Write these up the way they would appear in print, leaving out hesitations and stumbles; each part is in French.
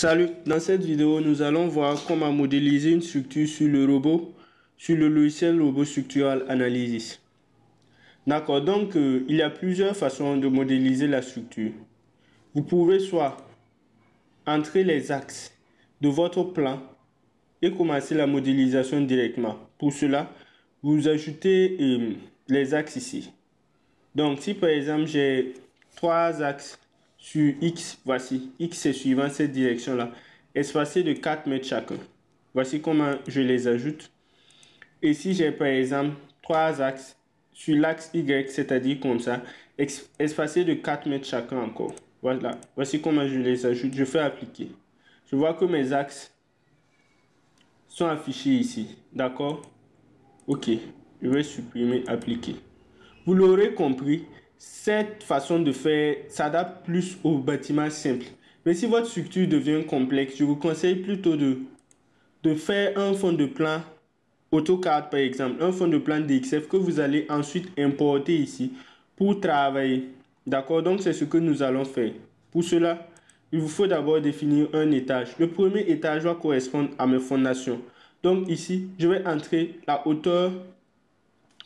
Salut, dans cette vidéo, nous allons voir comment modéliser une structure sur le robot, sur le logiciel Robot Structural Analysis. D'accord, donc il y a plusieurs façons de modéliser la structure. Vous pouvez soit entrer les axes de votre plan et commencer la modélisation directement. Pour cela, vous ajoutez les axes ici. Donc, si par exemple j'ai trois axes sur X, voici, X est suivant cette direction-là, espacés de 4 mètres chacun. Voici comment je les ajoute. Et si j'ai par exemple trois axes sur l'axe Y, c'est-à-dire comme ça, espacés de 4 mètres chacun encore. Voilà, voici comment je les ajoute. Je fais appliquer. Je vois que mes axes sont affichés ici. D'accord? Ok, je vais supprimer, appliquer. Vous l'aurez compris, cette façon de faire s'adapte plus aux bâtiments simples. Mais si votre structure devient complexe, je vous conseille plutôt de faire un fond de plan AutoCAD par exemple, un fond de plan DXF que vous allez ensuite importer ici pour travailler. D'accord? Donc c'est ce que nous allons faire. Pour cela, il vous faut d'abord définir un étage. Le premier étage va correspondre à mes fondations. Donc ici, je vais entrer la hauteur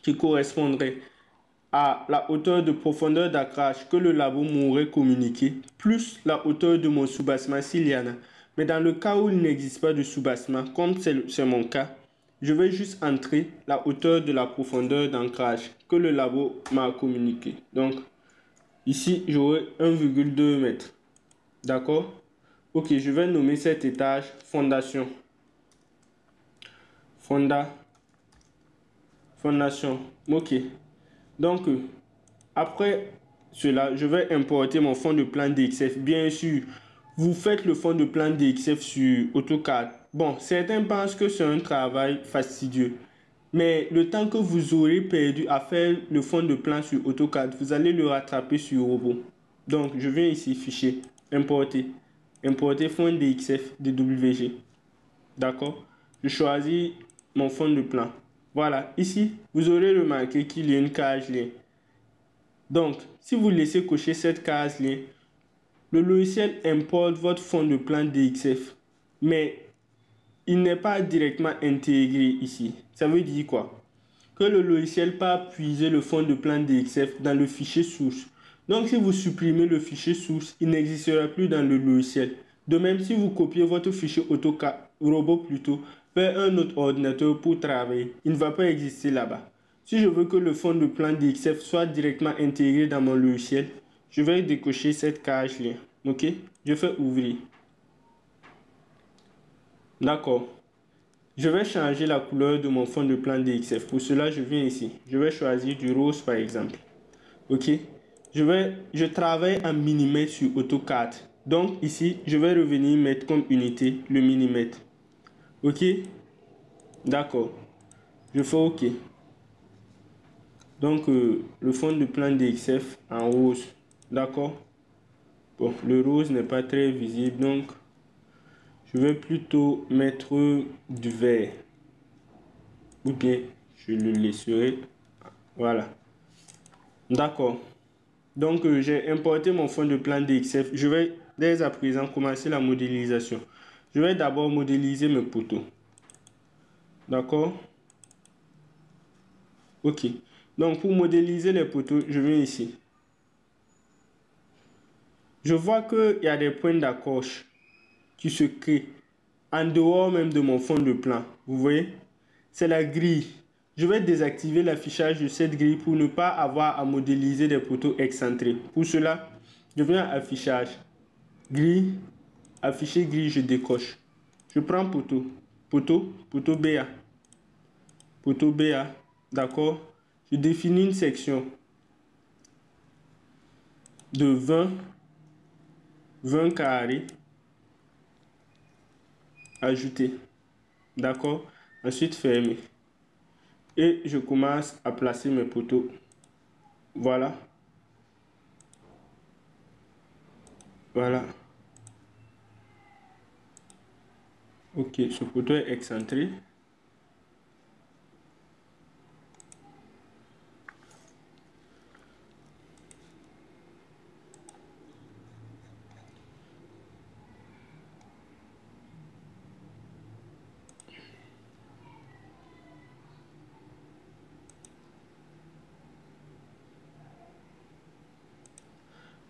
qui correspondrait à la hauteur de profondeur d'ancrage que le labo m'aurait communiqué, plus la hauteur de mon soubassement s'il y en a. Mais dans le cas où il n'existe pas de soubassement, comme c'est mon cas, je vais juste entrer la hauteur de la profondeur d'ancrage que le labo m'a communiqué. Donc, ici, j'aurai 1,2 m. D'accord? Ok, je vais nommer cet étage fondation. Fondation. Ok. Donc, après cela, je vais importer mon fond de plan DXF. Bien sûr, vous faites le fond de plan DXF sur AutoCAD. Bon, certains pensent que c'est un travail fastidieux. Mais le temps que vous aurez perdu à faire le fond de plan sur AutoCAD, vous allez le rattraper sur Robot. Donc, je viens ici, fichier, importer. Importer fond DXF DWG. D'accord? Je choisis mon fond de plan. Voilà, ici, vous aurez remarqué qu'il y a une case lien. Donc, si vous laissez cocher cette case lien, le logiciel importe votre fond de plan DXF. Mais il n'est pas directement intégré ici. Ça veut dire quoi? Que le logiciel peut puiser le fond de plan DXF dans le fichier source. Donc, si vous supprimez le fichier source, il n'existera plus dans le logiciel. De même, si vous copiez votre fichier AutoCAD, robot plutôt, vers un autre ordinateur pour travailler, il ne va pas exister là-bas. Si je veux que le fond de plan DXF soit directement intégré dans mon logiciel, je vais décocher cette case lien. Ok? Je fais ouvrir. D'accord. Je vais changer la couleur de mon fond de plan DXF. Pour cela, je viens ici. Je vais choisir du rose par exemple. Ok. Je travaille en millimètres sur AutoCAD. Donc ici, je vais revenir mettre comme unité le millimètre. Ok. D'accord. Je fais OK. Donc le fond de plan DXF en rose. D'accord. Bon, le rose n'est pas très visible. Donc je vais plutôt mettre du vert. Ou bien je le laisserai. Voilà. D'accord. Donc, j'ai importé mon fond de plan DXF. Je vais dès à présent commencer la modélisation. Je vais d'abord modéliser mes poteaux. D'accord? Ok. Donc, pour modéliser les poteaux, je viens ici. Je vois qu'il y a des points d'accroche qui se créent en dehors même de mon fond de plan. Vous voyez? C'est la grille. Je vais désactiver l'affichage de cette grille pour ne pas avoir à modéliser des poteaux excentrés. Pour cela, je viens à affichage. Grille, afficher grille, je décoche. Je prends poteau, poteau BA. Poteau BA, d'accord? Je définis une section de 20 carrés. Ajouter, d'accord? Ensuite, fermer. Et je commence à placer mes poteaux. Voilà. Voilà. Ok, ce poteau est excentré.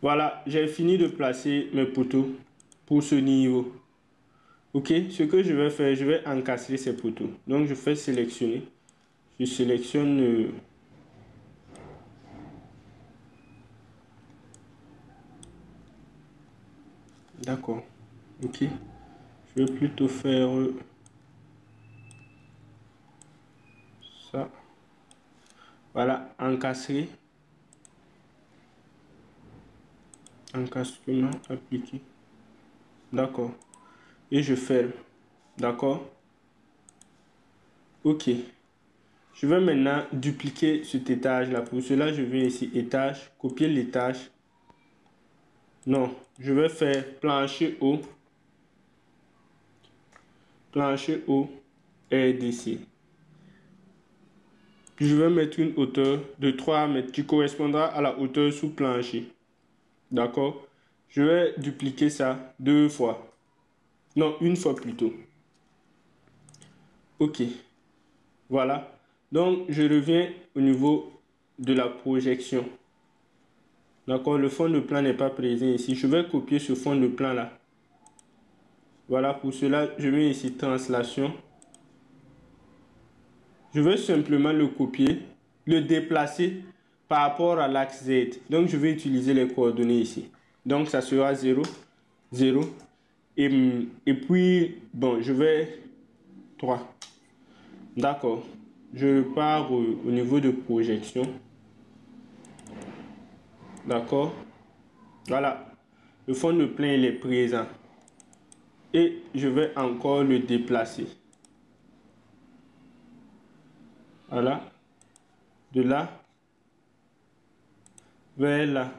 Voilà, j'ai fini de placer mes poteaux pour ce niveau. Ok, ce que je vais faire, je vais encastrer ces poteaux. Donc je fais sélectionner. Je sélectionne d'accord. Ok. Je vais plutôt faire ça. Voilà, encastrer. Encastrement appliqué. D'accord. Et je ferme. D'accord. Ok. Je vais maintenant dupliquer cet étage-là. Pour cela, je vais ici, étage, copier l'étage. Non, je vais faire plancher haut. Plancher haut RDC. Puis je vais mettre une hauteur de 3 mètres qui correspondra à la hauteur sous plancher. D'accord? Je vais dupliquer ça 2 fois. Non, une fois plutôt. Ok. Voilà. Donc, je reviens au niveau de la projection. D'accord? Le fond de plan n'est pas présent ici. Je vais copier ce fond de plan là. Voilà, pour cela, je vais ici translation. Je vais simplement le copier, le déplacer par rapport à l'axe Z. Donc, je vais utiliser les coordonnées ici. Donc, ça sera 0, 0. Et puis, bon, je vais 3. D'accord. Je pars au niveau de projection. D'accord. Voilà. Le fond de plan, il est présent. Et je vais encore le déplacer. Voilà. De là vers là.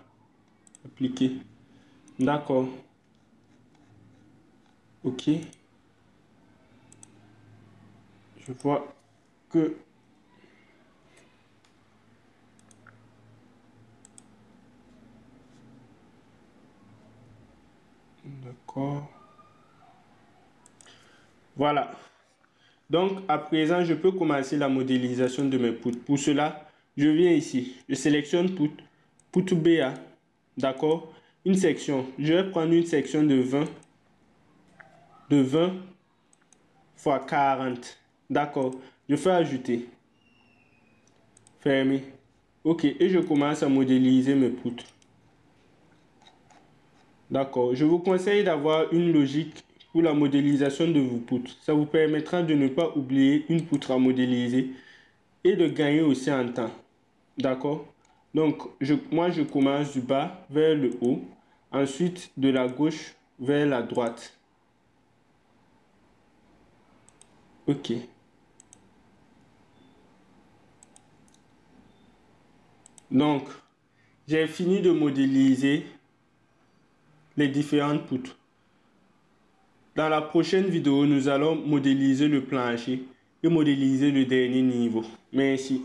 Appliquer. D'accord. Ok. Je vois que d'accord. Voilà. Donc, à présent, je peux commencer la modélisation de mes poutres. Pour cela, je viens ici. Je sélectionne poutre BA. D'accord. Une section. Je vais prendre une section de 20 fois 40. D'accord. Je fais ajouter. Fermer. Ok. Et je commence à modéliser mes poutres. D'accord. Je vous conseille d'avoir une logique pour la modélisation de vos poutres. Ça vous permettra de ne pas oublier une poutre à modéliser et de gagner aussi en temps. D'accord? Donc, moi, je commence du bas vers le haut. Ensuite, de la gauche vers la droite. Ok. Donc, j'ai fini de modéliser les différentes poutres. Dans la prochaine vidéo, nous allons modéliser le plancher et modéliser le dernier niveau. Merci.